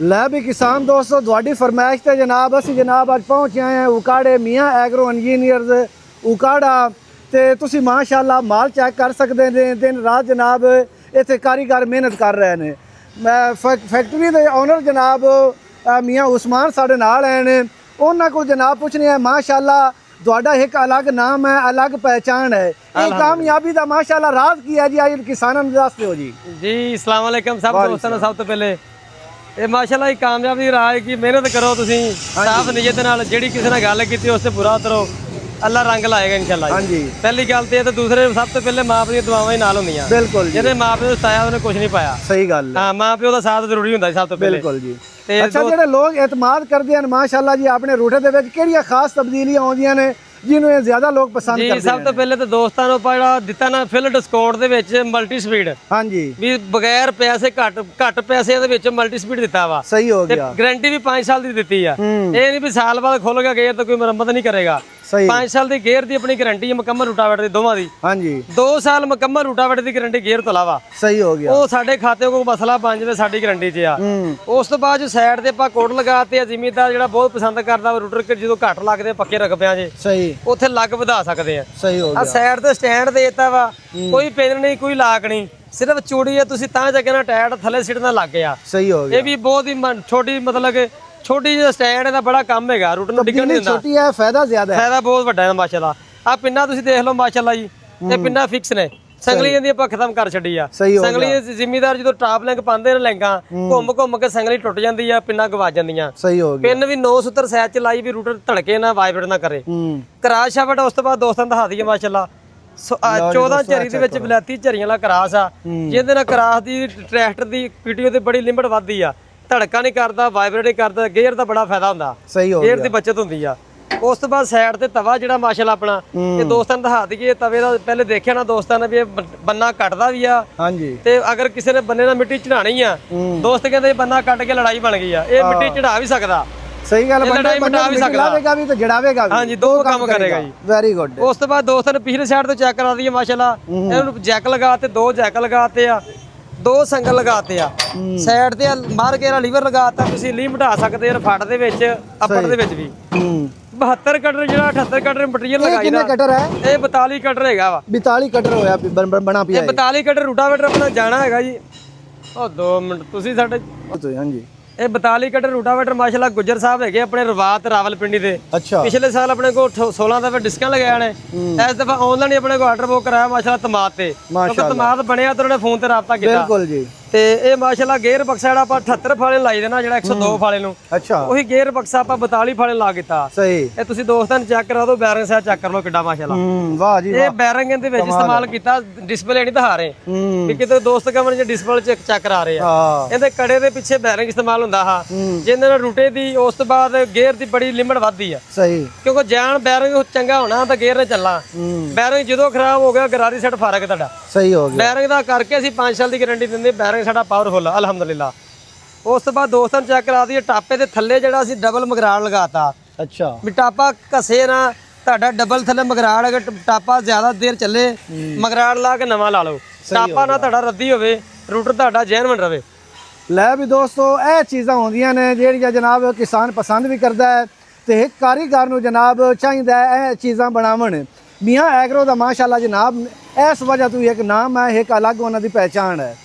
ਲੈ ਵੀ ਕਿਸਾਨ ਦੋਸਤੋ ਤੁਹਾਡੀ ਫਰਮਾਇਸ਼ ਤੇ ਜਨਾਬ ਅਸੀਂ ਜਨਾਬ ਅੱਜ ਪਹੁੰਚੇ ਆਏ ਹਾਂ ਉਕਾੜੇ ਮੀਆਂ ਐਗਰੋ ਇੰਜੀਨੀਅਰਸ ਉਕਾੜਾ ਤੇ ਤੁਸੀਂ ਮਾਸ਼ਾਅੱਲਾ ਮਾਲ ਚੈੱਕ ਕਰ ਸਕਦੇ ਨੇ। ਦਿਨ ਰਾਤ ਜਨਾਬ ਇੱਥੇ ਕਾਰੀਗਰ ਮਿਹਨਤ ਕਰ ਰਹੇ ਨੇ। ਮੈਂ ਫੈਕਟਰੀ ਦੇ ਓਨਰ ਜਨਾਬ ਮੀਆਂ ਉਸਮਾਨ ਸਾਡੇ ਨਾਲ ਆਏ ਨੇ। ਉਹਨਾਂ ਕੋਲ ਜਨਾਬ ਪੁੱਛਣੇ ਹੈ ਮਾਸ਼ਾਅੱਲਾ ਤੁਹਾਡਾ ਇੱਕ ਅਲੱਗ ਨਾਮ ਹੈ, ਅਲੱਗ ਪਹਿचान है। ਇਹ ਕਾਮਯਾਬੀ ਦਾ ਮਾਸ਼ਾਅੱਲਾ ਰਾਜ਼ ਕੀ ਹੈ ਜੀ? ਅੱਜ ਕਿਸਾਨਾਂ ਨੂੰ ਦੱਸ ਦਿਓ ਜੀ। ਜੀ अस्सलाम वालेकुम सब दोस्तों ਨੂੰ। ਸਭ ਤੋਂ ਪਹਿਲੇ ਇਹ ਮਾਸ਼ਾਅੱਲਾ ਇੱਕ ਕਾਮਯਾਬੀ ਰਾਹ ਹੈ ਕਿ ਮਿਹਨਤ ਕਰੋ ਤੁਸੀਂ ਸਾਫ਼ ਨੀਅਤ ਨਾਲ। ਜਿਹੜੀ ਕਿਸੇ ਨਾਲ ਗੱਲ ਕੀਤੀ ਉਸ ਤੇ ਪੂਰਾ ਉਤਰੋ, ਅੱਲਾ ਰੰਗ ਲਾਏਗਾ ਇਨਸ਼ਾਅੱਲਾ। ਹਾਂਜੀ ਪਹਿਲੀ ਗੱਲ ਤੇ ਇਹ ਤੇ ਦੂਸਰੇ ਸਭ ਤੋਂ ਪਹਿਲੇ ਮਾਂ ਪਿਓ ਦੀਆਂ ਦੁਆਵਾਂ ਹੀ ਨਾਲ ਹੁੰਦੀਆਂ। ਬਿਲਕੁਲ, ਜਿਹਦੇ ਮਾਂ ਪਿਓ ਨੂੰ ਸਤਾਇਆ ਉਹਨੇ ਕੁਝ ਨਹੀਂ ਪਾਇਆ। ਸਹੀ ਗੱਲ ਹੈ। ਹਾਂ, ਮਾਂ ਪਿਓ ਦਾ ਸਾਥ ਜ਼ਰੂਰੀ ਹੁੰਦਾ ਸਭ ਤੋਂ ਪਹਿਲੇ। ਬਿਲਕੁਲ ਜੀ। ਅੱਛਾ, ਜਿਹੜੇ ਲੋਕ ਇਤਮਾਦ ਕਰਦੇ ਹਨ ਮਾਸ਼ਾਅੱਲਾ ਜੀ ਆਪਣੇ ਰੂਟੇ ਦੇ ਵਿੱਚ ਕਿਹੜੀਆਂ ਖਾਸ ਤਬਦੀਲੀਆਂ ਆਉਂਦੀਆਂ ਨੇ ਜਿਹਨੂੰ ਇਹ ਜ਼ਿਆਦਾ ਲੋਕ ਪਸੰਦ ਕਰਦੇ ਨੇ? ਸਭ ਤੋਂ ਪਹਿਲੇ ਤਾਂ ਦੋਸਤਾਂ ਨੂੰ ਆਪਾਂ ਜਿਹੜਾ ਦਿੱਤਾ ਨਾ ਫੁੱਲ ਡਿਸਕਾਊਂਟ ਦੇ ਵਿੱਚ ਮਲਟੀ ਸਪੀਡ। ਹਾਂਜੀ, ਵੀ ਬਗੈਰ ਪੈਸੇ ਘੱਟ ਪੈਸਿਆਂ ਦੇ ਵਿੱਚ ਮਲਟੀ ਸਪੀਡ ਦਿੱਤਾ ਵਾ। ਸਹੀ ਹੋ ਗਿਆ। ਗਾਰੰਟੀ ਵੀ 5 ਸਾਲ ਦੀ ਦਿੱਤੀ ਆ। ਇਹ ਨਹੀਂ ਵੀ ਸਾਲ ਬਾਅਦ ਖੁੱਲ ਗਿਆ ਗੇਅਰ ਤਾਂ ਕੋਈ ਮੁਰੰਮਤ ਨਹੀਂ ਕਰੇਗਾ। 5 ਸਾਲ ਦੀ ਗੇਅਰ ਦੀ ਆਪਣੀ ਗਾਰੰਟੀ ਹੈ ਮੁਕੰਮਲ ਰੂਟਾਵੇਟਰ ਦੀ ਦੋਵਾਂ ਦੀ। ਹਾਂਜੀ, 2 ਸਾਲ ਮੁਕੰਮਲ ਰੂਟਾਵੇਟਰ ਦੀ ਗਾਰੰਟੀ ਗੇਅਰ ਤੋਂ ਇਲਾਵਾ। ਸਹੀ ਹੋ ਗਿਆ। ਉਹ ਸਾਡੇ ਖਾਤੇ ਕੋਲ ਮਸਲਾ ਬਣ ਜਾਵੇ ਸਾਡੀ ਗਾਰੰਟੀ 'ਚ ਆ। ਉਸ ਤੋਂ ਬਾਅਦ ਸਾਈਡ ਤੇ ਆਪਾਂ ਕੋਡ ਲਗਾਤੇ ਆ। ਜ਼ਿਮੀਦਾਰ ਜਿਹੜਾ ਬਹੁਤ ਪਸੰਦ ਕਰਦਾ ਰੂਟਰ ਜਦੋਂ ਘੱਟ ਲੱਗਦੇ ਪੱਕੇ ਰਕਬਿਆਂ 'ਚ ਸਹੀ ਉੱਥੇ ਲੱਗ ਵਧਾ ਸਕਦੇ ਆ। ਸਹੀ ਹੋ ਗਿਆ। ਆ ਸਾਈਡ ਤੇ ਸਟੈਂਡ ਦੇਤਾ ਵਾ, ਕੋਈ ਪਿੰਨ ਨਹੀਂ ਕੋਈ ਲਾਕ ਨਹੀਂ, ਸਿਰਫ ਚੂੜੀ ਆ। ਤੁਸੀਂ ਤਾਂ ਜਾ ਕੇ ਨਾ ਟਾਇਰ ਥੱਲੇ ਸਿੱਟਣਾ ਲੱਗ ਗਿਆ। ਸਹੀ ਹੋ ਗਿਆ। ਇਹ ਵੀ ਬਹੁਤ ਹੀ ਛੋਟੀ ਮਤਲਬ ਕਿ ਛੋਟੀ ਜਿਹੀ ਸਟੈਂਡ ਦਾ ਬੜਾ ਕੰਮ ਹੈਗਾ। ਰੂਟ ਨੂੰ ਡਿੱਗਣ ਨਹੀਂ ਦਿੰਦਾ। ਛੋਟੀ ਹੈ, ਫਾਇਦਾ ਜ਼ਿਆਦਾ ਹੈ। ਫਾਇਦਾ ਬਹੁਤ ਵੱਡਾ ਹੈ ਮਾਸ਼ਾਅੱਲਾ। ਆ ਪਿੰਨਾ ਤੁਸੀਂ ਦੇਖ ਲਓ ਮਾਸ਼ਾਅੱਲਾ ਜੀ, ਇਹ ਪਿੰਨਾ ਫਿਕਸ ਨੇ। ਸੰਗਲੀਆਂ ਦੀ ਆਪਾਂ ਖਤਮ ਕਰ ਛੱਡੀ ਆ। ਸੰਗਲੀ ਜ਼ਿਮੀਦਾਰ ਜਦੋਂ ਟਾਪ ਲਿੰਕ ਪਾਉਂਦੇ ਨੇ ਲੈਂਕਾਂ ਘੁੰਮ ਕੇ ਸੰਗਲੀ ਟੁੱਟ ਜਾਂਦੀ ਆ, ਪਿੰਨਾਂ ਗਵਾ ਜਾਂਦੀਆਂ। ਸਹੀ ਹੋ ਗਿਆ। ਪਿੰਨ ਵੀ 9 ਸੂਤਰ ਸਾਈਜ਼ ਚ ਲਾਈ ਵੀ ਰੂਟਰ ਧੜਕੇ ਨਾ ਵਾਈਬ੍ਰੇਟ ਨਾ ਕਰੇ। ਕਰਾਸ ਸ਼ਾਫਟ ਉਸ ਤੋਂ ਬਾਅਦ ਦੋਸਤਾਂ ਨੂੰ ਦਿਖਾ ਦਈਏ ਮਾਸ਼ਾਅੱਲਾ 14 ਝਰੀ ਦੇ ਵਿੱਚ ਬਲੈਤੀ ਝਰੀਆਂ ਵਾਲਾ ਕਰਾਸ ਆ, ਜਿਹਦੇ ਨਾਲ ਕਰਾਸ ਦੀ ਟਰੈਕਟਰ ਦੀ ਪੀਟੀਓ ਦੀ ਬੜੀ ਲਿਮਟ ਵੱਧਦੀ ਆ। ਧੜਕਾ ਨਹੀਂ ਕਰਦਾ, ਵਾਈਬ੍ਰੇਟ ਨਹੀਂ ਕਰਦਾ। ਗੇਅਰ ਦਾ ਬੜਾ ਫਾਇਦਾ ਹੁੰਦਾ। ਸਹੀ ਹੋ ਗਿਆ। ਗੇਅਰ ਦੀ ਬਚਤ ਹੁੰਦੀ ਆ। ਉਸ ਤੋਂ ਬਾਅਦ ਸਾਈਡ ਤੇ ਤਵਾ ਜਿਹੜਾ ਮਾਸ਼ਾਅੱਲਾ ਆਪਣਾ ਇਹ ਦੋਸਤਾਂ ਨੂੰ ਦਿਖਾ ਦਈਏ। ਤਵੇ ਦਾ ਪਹਿਲੇ ਦੇਖਿਆ ਨਾ ਦੋਸਤਾਂ ਨੇ ਵੀ ਇਹ ਬੰਨਾ ਕੱਟਦਾ ਵੀ ਆ। ਹਾਂਜੀ, ਤੇ ਅਗਰ ਕਿਸੇ ਨੇ ਬੰਨੇ ਨਾਲ ਮਿੱਟੀ ਚੜਾਣੀ ਆ, ਦੋਸਤ ਕਹਿੰਦੇ ਬੰਨਾ ਕੱਟ ਕੇ ਲੜਾਈ ਬਣ ਗਈ ਆ। ਇਹ ਮਿੱਟੀ ਚੜਾ ਵੀ ਸਕਦਾ। ਸਹੀ ਗੱਲ, ਬੰਦਾ ਵੀ ਲਾਵੇਗਾ ਵੀ ਤੇ ਜੜਾਵੇਗਾ ਵੀ। ਹਾਂਜੀ, ਦੋ ਕੰਮ ਕਰੇਗਾ ਜੀ। Very good. ਉਸ ਤੋਂ ਬਾਅਦ ਦੋਸਤਾਂ ਨੇ ਪਿਛਲੇ ਸਾਈਡ ਤੋਂ ਚੈੱਕ ਕਰਾ ਦਈਏ ਮਾਸ਼ਾਅੱਲਾ। ਇਹਨੂੰ ਜੈਕ ਲਗਾਤੇ, 2 ਜੈਕ ਲਗਾਤੇ ਆ, 2 ਸੰਗਲ ਲਗਾਤੇ ਆ। ਸਾਈਡ ਤੇ ਮਾਰ ਕੇ ਵਾਲਾ ਲੀਵਰ ਲਗਾਤਾ। ਤੁਸੀਂ ਲੀਵ ਘਟਾ ਸਕਦੇ ਹੋ ਫੱਟ ਦੇ ਵਿੱਚ, ਅੱਪਰ ਦੇ ਵਿੱਚ ਵੀ। 72 ਕਟਰ ਜਿਹੜਾ 78 ਕਟਰ ਮਟੀਰੀਅਲ ਲਗਾਈਦਾ। ਕਿੰਨੇ ਕਟਰ ਹੈ ਇਹ? 42 ਕਟਰ ਹੈਗਾ ਵਾ। 42 ਕਟਰ ਹੋਇਆ ਬਣਾ ਪਿਆ। ਇਹ 42 ਕਟਰ ਰੂਟਾਵੇਟਰ ਆਪਣਾ ਜਾਣਾ ਹੈਗਾ ਜੀ। ਉਹ 2 ਮਿੰਟ ਤੁਸੀਂ ਸਾਡੇ। ਹਾਂਜੀ, ਇਹ 42 ਕਟਰ ਰੂਟਾਵੇਟਰ ਮਾਸ਼ਾਅੱਲਾ ਗੁੱਜਰ ਸਾਹਿਬ ਹੈਗੇ ਆਪਣੇ ਰਵਾਤ ਰਾਵਲਪਿੰਡੀ ਦੇ। ਅੱਛਾ, ਪਿਛਲੇ ਸਾਲ ਆਪਣੇ ਕੋਲ 16 ਦਫਾ ਡਿਸਕਾਂ ਲਗਾਇਆ ਨੇ। ਇਸ ਦਫਾ ਆਨਲਾਈਨ ਹੀ ਆਪਣੇ ਕੋਲ ਆਰਡਰ ਬੁੱਕ ਕਰਾਇਆ ਮਾਸ਼ਾਅੱਲਾ ਤਮਾਦ ਤੇ। ਕਿਉਂਕਿ ਤਮਾਦ ਬਣਿਆ ਤਾਂ ਉਹਨੇ ਫੋਨ ਤੇ ਰਾਬਤਾ ਕੀਤਾ। ਬਿਲਕੁਲ ਜੀ। ਤੇ ਇਹ ਮਾਸ਼ਾਅੱਲਾ ਗੇਅਰ ਬਕਸਾ ਜਿਹੜਾ ਆਪਾਂ 78 ਫਾਲੇ ਲਾਈ ਦੇਣਾ, ਜਿਹੜਾ 102 ਫਾਲੇ ਨੂੰ। ਅੱਛਾ, ਉਹੀ ਗੇਅਰ ਬਕਸਾ ਆਪਾਂ 42 ਫਾਲੇ ਲਾ ਕੀਤਾ। ਸਹੀ। ਇਹ ਤੁਸੀਂ ਦੋਸਤਾਂ ਨੂੰ ਚੈੱਕ ਕਰਾ ਦਿਓ, ਬੈਰਿੰਗ ਸਾਈਜ਼ ਚੈੱਕ ਕਰ ਲਓ ਕਿੱਡਾ ਮਾਸ਼ਾਅੱਲਾ। ਵਾਹ ਜੀ ਵਾਹ। ਇਹ ਬੈਰਿੰਗ ਦੇ ਵਿੱਚ ਇਸਤੇਮਾਲ ਕੀਤਾ, ਡਿਸਪਲੇ ਨਹੀਂ ਦਿਖਾ ਰਹੇ ਵੀ ਕਿਤੇ ਦੋਸਤ ਕਮਨ ਜੇ ਡਿਸਪਲੇ ਚੈੱਕ ਕਰਾ ਰਹੇ ਆ। ਇਹਦੇ ਕੜੇ ਦੇ ਪਿੱਛੇ ਬੈਰਿੰਗ ਇਸਤੇਮਾਲ ਹੁੰਦਾ ਆ, ਜਿਹਦੇ ਨਾਲ ਰੂਟੇ ਦੀ ਉਸ ਤੋਂ ਬਾਅਦ ਗੇਅਰ ਦੀ ਬੜੀ ਲਿਮਟ ਵੱਧਦੀ ਆ। ਸਹੀ, ਕਿਉਂਕਿ ਜਾਨ ਬੈਰਿੰਗ ਚੰਗਾ ਹੋਣਾ ਤਾਂ ਗੇਅਰ ਨੇ ਚੱਲਣਾ। ਬੈਰਿੰਗ ਜਦੋਂ ਖਰਾਬ ਹੋ ਗਿਆ ਗਰਾਰੀ ਸੈੱਟ ਫਰਕ ਤੁਹਾਡਾ। ਸਹੀ ਹੋ ਗਿਆ। ਬੈਰਿੰਗ ਦਾ ਕਰਕੇ ਅਸੀਂ 5 ਸਾਲ ਦੀ ਗਾਰੰਟੀ ਦਿੰਦੇ। ਬੈਰਿੰਗ ਸਾਡਾ ਪਾਵਰਫੁਲ ਆ ਅਲਹਮਦੁਲਿਲਾ। ਉਸ ਤੋਂ ਬਾਅਦ ਦੋਸਤਾਂ ਨੂੰ ਚੈੱਕ ਕਰਾ ਦਈਏ ਟਾਪੇ ਦੇ ਥੱਲੇ ਜਿਹੜਾ ਅਸੀਂ ਡਬਲ ਮਗਰਾੜ ਲਗਾਤਾ। ਅੱਛਾ, ਵੀ ਟਾਪਾ ਘਸੇ ਨਾ ਤੁਹਾਡਾ ਡਬਲ ਥੱਲੇ ਮਗਰਾੜ। ਅਗਰ ਟਾਪਾ ਜ਼ਿਆਦਾ ਦੇਰ ਚੱਲੇ ਮਗਰਾੜ ਲਾ ਕੇ ਨਵਾਂ ਲਾ ਲਓ। ਟਾਪਾ ਨਾ ਤੁਹਾਡਾ ਰੱਦੀ ਹੋਵੇ, ਰੂਟਰ ਤੁਹਾਡਾ ਜੈਨੂਇਨ ਰਵੇ। ਲੈ ਵੀ ਦੋਸਤੋ ਇਹ ਚੀਜ਼ਾਂ ਹੁੰਦੀਆਂ ਨੇ ਜਿਹੜੀਆਂ ਜਨਾਬ ਕਿਸਾਨ ਪਸੰਦ ਵੀ ਕਰਦਾ ਹੈ ਤੇ ਇੱਕ ਕਾਰੀਗਰ ਨੂੰ ਜਨਾਬ ਚਾਹੀਦਾ ਇਹ ਚੀਜ਼ਾਂ ਬਣਾਉਣ। ਮੀਆਂ ਐਗਰੋ ਦਾ ਮਾਸ਼ਾਅੱਲਾ ਜਨਾਬ ਇਸ ਵਜ੍ਹਾ ਤੋਂ ਇੱਕ ਨਾਮ ਹੈ, ਇੱਕ ਅਲੱਗ ਉਹਨਾਂ ਦੀ ਪਹਿਚਾਣ ਹੈ।